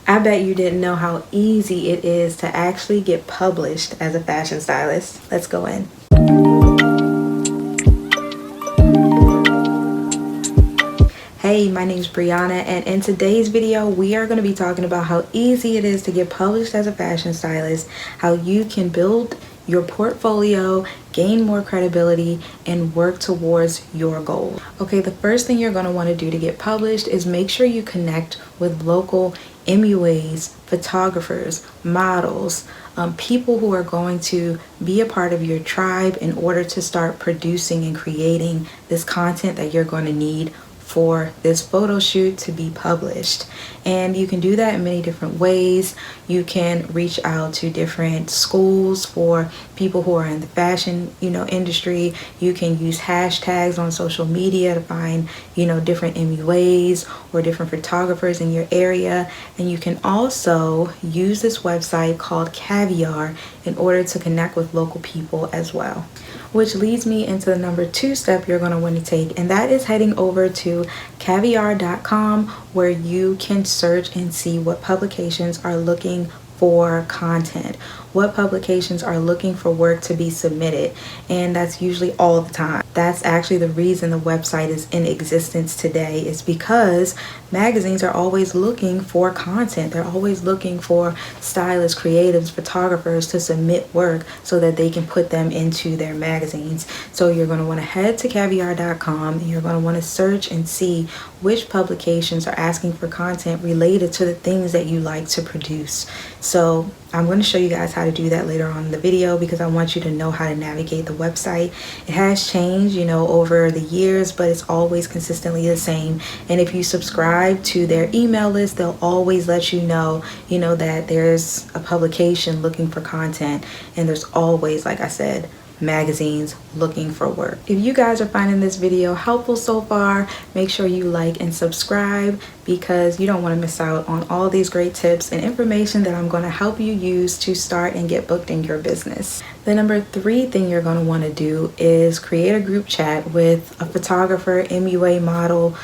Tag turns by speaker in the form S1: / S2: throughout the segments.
S1: I bet you didn't know how easy it is to actually get published as a fashion stylist. Let's go in. Hey, my name is Brianna, and in today's video, we are going to be talking about how easy it is to get published as a fashion stylist, how you can build your portfolio, gain more credibility, and work towards your goal. Okay, the first thing you're going to want to do to get published is make sure you connect with local MUAs, photographers, models, people who are going to be a part of your tribe in order to start producing and creating this content that you're going to need for this photo shoot to be published. And you can do that in many different ways. You can reach out to different schools for people who are in the fashion, industry. You can use hashtags on social media to find, different MUAs or different photographers in your area. And you can also use this website called Kavyar in order to connect with local people as well. Which leads me into the number 2 step you're going to want to take, and that is heading over to Kavyar.com, where you can search and see what publications are looking for content, what publications are looking for work to be submitted, and that's usually all the time. That's actually the reason the website is in existence today, is because magazines are always looking for content. They're always looking for stylists, creatives, photographers to submit work so that they can put them into their magazines. So you're going to want to head to Kavyar.com and you're going to want to search and see which publications are asking for content related to the things that you like to produce. So I'm going to show you guys how to do that later on in the video, because I want you to know how to navigate the website. It has changed, over the years, but it's always consistently the same. And if you subscribe to their email list, they'll always let you know, that there's a publication looking for content. And there's always, like I said, magazines looking for work. If you guys are finding this video helpful so far, make sure you like and subscribe, because you don't want to miss out on all these great tips and information that I'm going to help you use to start and get booked in your business. The number 3 thing you're going to want to do is create a group chat with a photographer, MUA, model,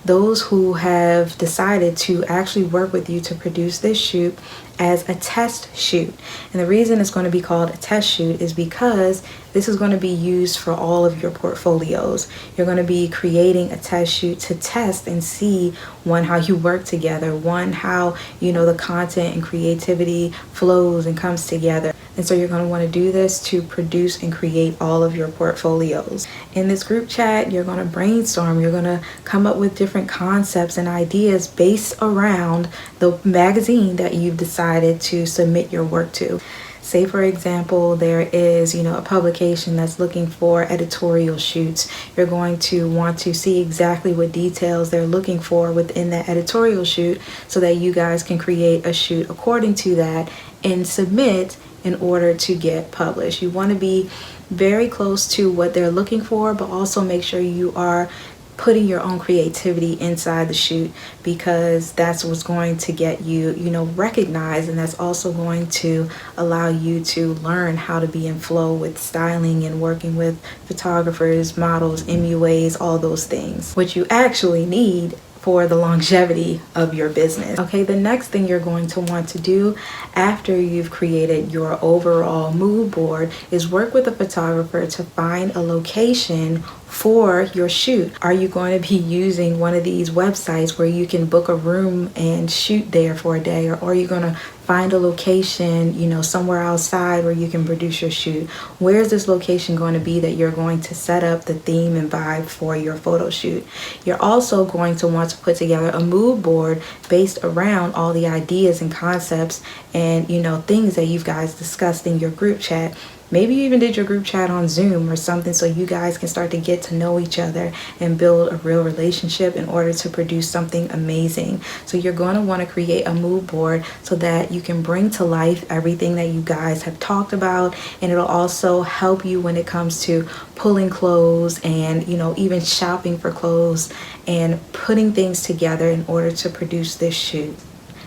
S1: those who have decided to actually work with you to produce this shoot as a test shoot. And the reason it's going to be called a test shoot is because this is going to be used for all of your portfolios. You're going to be creating a test shoot to test and see, one, how you work together, one, how, the content and creativity flows and comes together. And so you're going to want to do this to produce and create all of your portfolios. In this group chat, you're going to brainstorm. You're going to come up with different concepts and ideas based around the magazine that you've decided to submit your work to. Say, for example, there is, a publication that's looking for editorial shoots. You're going to want to see exactly what details they're looking for within that editorial shoot so that you guys can create a shoot according to that and submit in order to get published. You want to be very close to what they're looking for, but also make sure you are putting your own creativity inside the shoot, because that's what's going to get you, recognized, and that's also going to allow you to learn how to be in flow with styling and working with photographers, models, MUAs, all those things, which you actually need for the longevity of your business. Okay, the next thing you're going to want to do after you've created your overall mood board is work with a photographer to find a location for your shoot. Are you going to be using one of these websites where you can book a room and shoot there for a day, or are you going to find a location, somewhere outside where you can produce your shoot? Where's this location going to be that you're going to set up the theme and vibe for your photo shoot? You're also going to want to put together a mood board based around all the ideas and concepts and, things that you guys discussed in your group chat. Maybe you even did your group chat on Zoom or something, so you guys can start to get to know each other and build a real relationship in order to produce something amazing. So you're going to want to create a mood board so that you can bring to life everything that you guys have talked about, and it'll also help you when it comes to pulling clothes and, even shopping for clothes and putting things together in order to produce this shoot.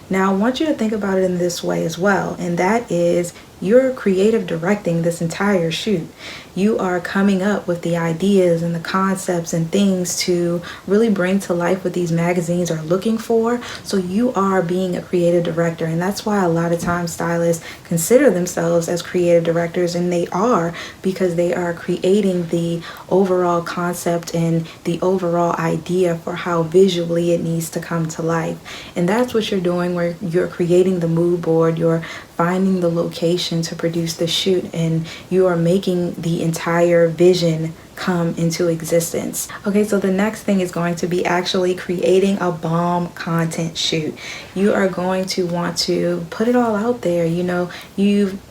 S1: Now, I want you to think about it in this way as well, and that is you're creative directing this entire shoot. You are coming up with the ideas and the concepts and things to really bring to life what these magazines are looking for. So you are being a creative director, and that's why a lot of times stylists consider themselves as creative directors, and they are, because they are creating the overall concept and the overall idea for how visually it needs to come to life. And that's what you're doing, where you're creating the mood board, you're finding the location to produce the shoot, and you are making the entire vision come into existence. Okay, so the next thing is going to be actually creating a bomb content shoot. You are going to want to put it all out there. You know,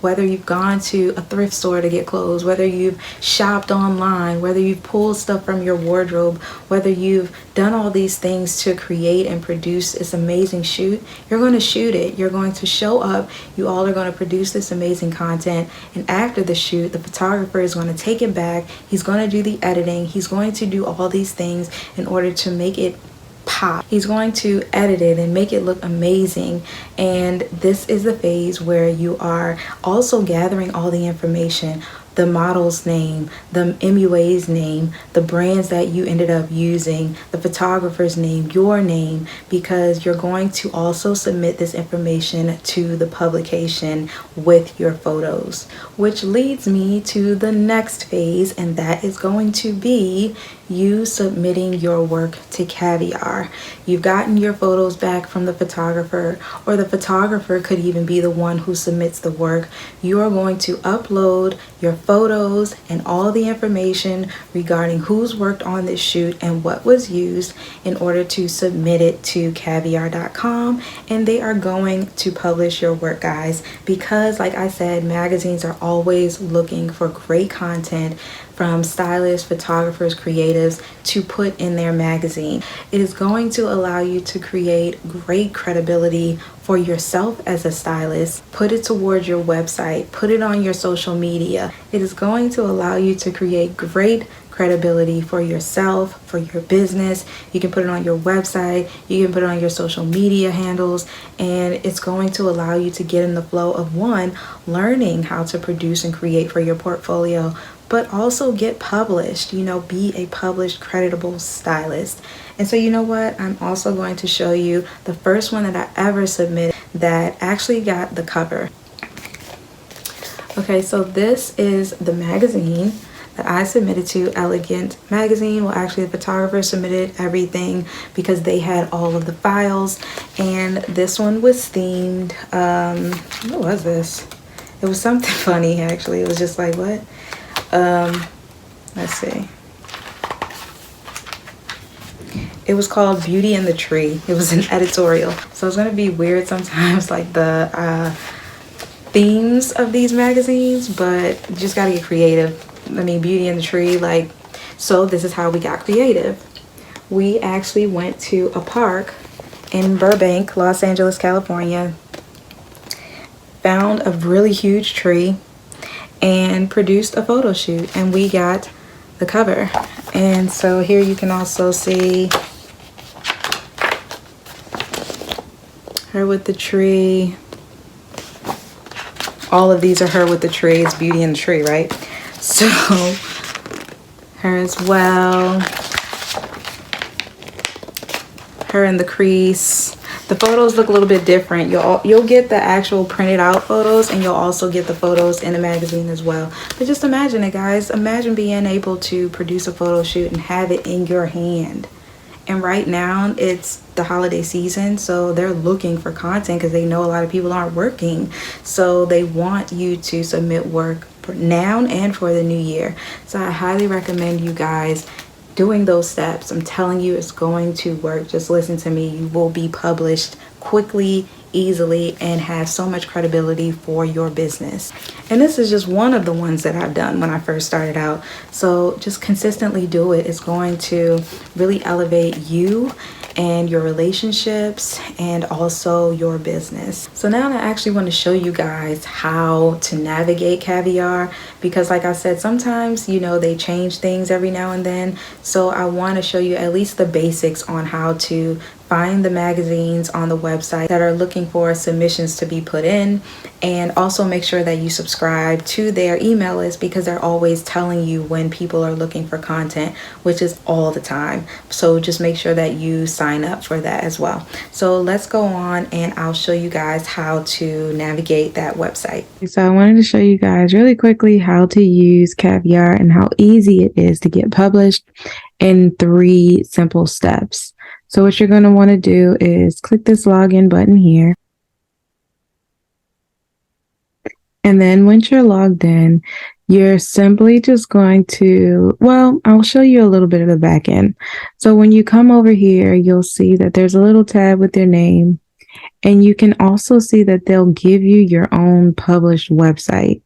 S1: whether you've gone to a thrift store to get clothes, whether you've shopped online, whether you've pulled stuff from your wardrobe, whether you've done all these things to create and produce this amazing shoot, you're going to shoot it. You're going to show up. You all are going to produce this amazing content, and after the shoot, the photographer is going to take it back. He's going to do the editing. He's going to do all these things in order to make it pop. He's going to edit it and make it look amazing. And this is the phase where you are also gathering all the information: the model's name, the MUA's name, the brands that you ended up using, the photographer's name, your name, because you're going to also submit this information to the publication with your photos. Which leads me to the next phase, and that is going to be you submitting your work to Kavyar. You've gotten your photos back from the photographer, or the photographer could even be the one who submits the work. You are going to upload your photos and all the information regarding who's worked on this shoot and what was used in order to submit it to Kavyar.com, and they are going to publish your work, guys, because like I said, magazines are always looking for great content from stylists, photographers, creatives to put in their magazine. It is going to allow you to create great credibility for yourself as a stylist. Put it towards your website, put it on your social media. It is going to allow you to create great credibility for yourself, for your business. You can put it on your website, you can put it on your social media handles, and it's going to allow you to get in the flow of, one, learning how to produce and create for your portfolio, but also get published. You know, be a published, creditable stylist. And so you know what? I'm also going to show you the first one that I ever submitted that actually got the cover. Okay, so this is the magazine that I submitted to, Elegant Magazine. Well, actually the photographer submitted everything because they had all of the files, and this one was themed, what was this? It was something funny, actually. It was just like, what? Let's see. It was called Beauty and the Tree. It was an editorial. So it's gonna be weird sometimes, like the themes of these magazines, but you just gotta get creative. I mean, Beauty and the Tree, like, so this is how we got creative. We actually went to a park in Burbank, Los Angeles, California, found a really huge tree, and produced a photo shoot, and we got the cover. And so here you can also see her with the tree. All of these are her with the tree. It's Beauty and the Tree, right? So her as well, her in the crease. The photos look a little bit different. You'll get the actual printed out photos, and you'll also get the photos in the magazine as well. But just imagine it, guys. Imagine being able to produce a photo shoot and have it in your hand. And right now it's the holiday season, so they're looking for content because they know a lot of people aren't working. So they want you to submit work for now and for the new year. So I highly recommend you guys doing those steps. I'm telling you, it's going to work. Just listen to me. You will be published quickly, easily, and have so much credibility for your business. And this is just one of the ones that I've done when I first started out. So just consistently do it. It's going to really elevate you and your relationships and also your business. So now I actually want to show you guys how to navigate Kavyar, because like I said, sometimes, you know, they change things every now and then. So I want to show you at least the basics on how to find the magazines on the website that are looking for submissions to be put in, and also make sure that you subscribe to their email list because they're always telling you when people are looking for content, which is all the time. So just make sure that you sign up for that as well. So let's go on and I'll show you guys how to navigate that website. So I wanted to show you guys really quickly how to use Kavyar and how easy it is to get published in 3 simple steps. So what you're going to want to do is click this login button here. And then once you're logged in, you're simply just going to, well, I'll show you a little bit of the back end. So when you come over here, you'll see that there's a little tab with your name. And you can also see that they'll give you your own published website,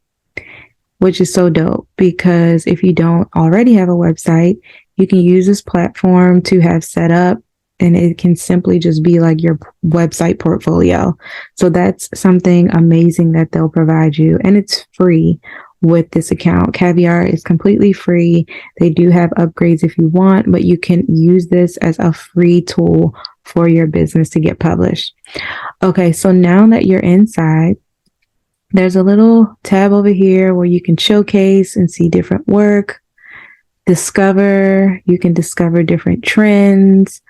S1: which is so dope because if you don't already have a website, you can use this platform to have set up, and it can simply just be like your website portfolio. So that's something amazing that they'll provide you, and it's free with this account. Kavyar is completely free. They do have upgrades if you want, but you can use this as a free tool for your business to get published. Okay, so now that you're inside, there's a little tab over here where you can showcase and see different work, discover, you can discover different trends,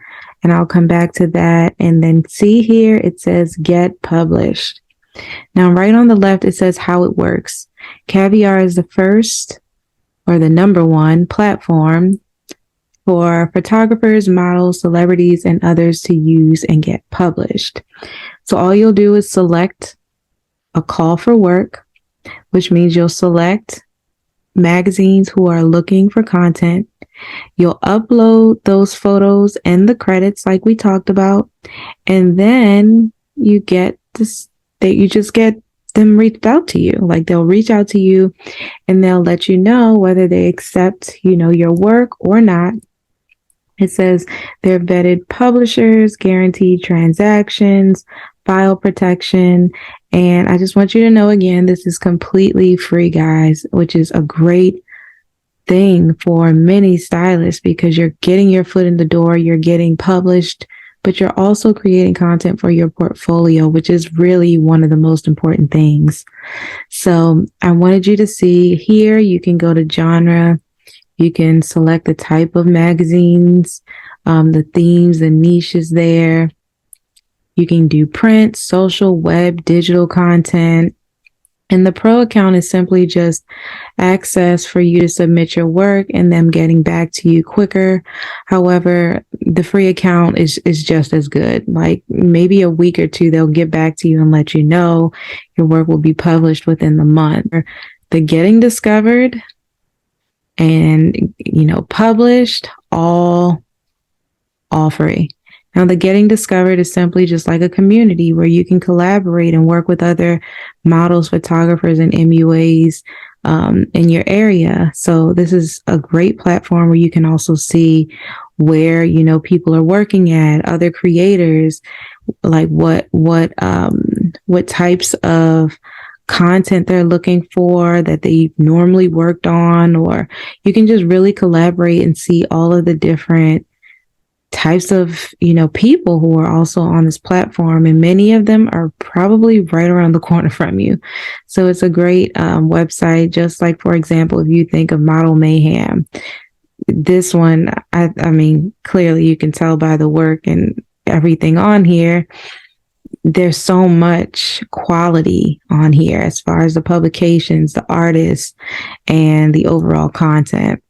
S1: and I'll come back to that. And then see here, it says get published. Now, right on the left, it says how it works. Kavyar is the first or the number 1 platform for photographers, models, celebrities, and others to use and get published. So all you'll do is select a call for work, which means you'll select magazines who are looking for content. You'll upload those photos and the credits like we talked about, and then you get this, that you just get them reached out to you. Like they'll reach out to you and they'll let you know whether they accept, your work or not. It says they're vetted publishers, guaranteed transactions, file protection. And I just want you to know again, this is completely free, guys, which is a great thing for many stylists because you're getting your foot in the door, you're getting published, but you're also creating content for your portfolio, which is really one of the most important things. So I wanted you to see here, you can go to genre, you can select the type of magazines, the themes, the niches there. You can do print, social, web, digital content. And the pro account is simply just access for you to submit your work and them getting back to you quicker. However, the free account is just as good. Like maybe a week or 2, they'll get back to you and let you know your work will be published within the month. The getting discovered and, published, all free. Now, the getting discovered is simply just like a community where you can collaborate and work with other models, photographers, and MUAs in your area. So this is a great platform where you can also see where, people are working at, other creators, like what types of content they're looking for that they normally worked on, or you can just really collaborate and see all of the different types of, people who are also on this platform, and many of them are probably right around the corner from you. So it's a great website. Just like, for example, if you think of Model Mayhem, this one, I mean, clearly you can tell by the work and everything on here. There's so much quality on here as far as the publications, the artists, and the overall content.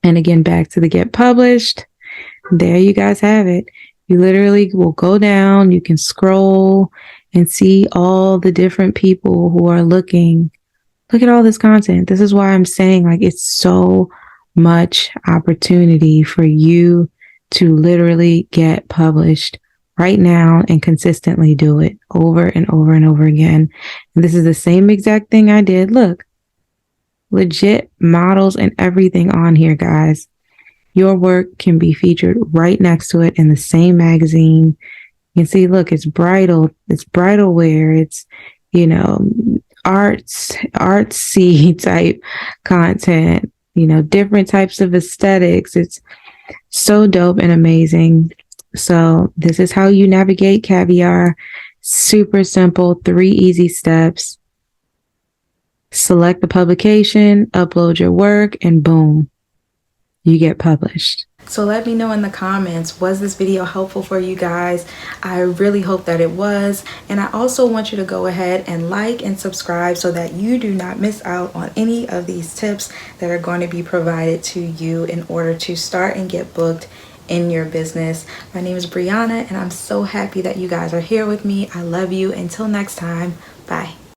S1: And again, back to the get published. There you guys have it. You literally will go down, you can scroll and see all the different people who are looking. Look at all this content. This is why I'm saying like it's so much opportunity for you to literally get published right now and consistently do it over and over and over again. And this is the same exact thing I did. Look, legit models and everything on here, guys. Your work can be featured right next to it in the same magazine. You can see, look, it's bridal wear. It's, artsy type content, different types of aesthetics. It's so dope and amazing. So this is how you navigate Kavyar. Super simple, 3 easy steps. Select the publication, upload your work, and boom, you get published. So let me know in the comments, was this video helpful for you guys? I really hope that it was. And I also want you to go ahead and like and subscribe so that you do not miss out on any of these tips that are going to be provided to you in order to start and get booked in your business. My name is Brianna, and I'm so happy that you guys are here with me. I love you. Until next time, bye.